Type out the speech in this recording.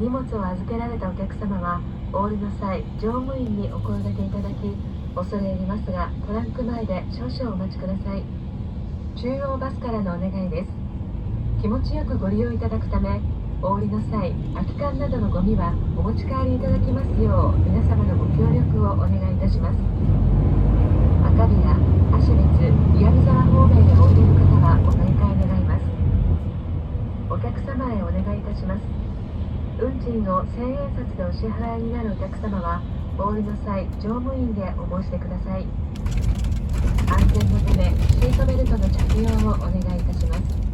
荷物を預けられたお客様は、お降りの際、乗務員にお声掛けいただき、恐れ入りますが、トランク前で少々お待ちください。中央バスからのお願いです。気持ちよくご利用いただくため、お降りの際、空き缶などのゴミはお持ち帰りいただきますよう、皆様のご協力をお願いいたします。赤平、芦別、岩見沢方面へおいでの方はお乗り換え願います。お客様へお願いいたします。運賃を1000円札でお支払いになるお客様は、お降りの際、乗務員でお申し出ください。安全のため、シートベルトの着用をお願いいたします。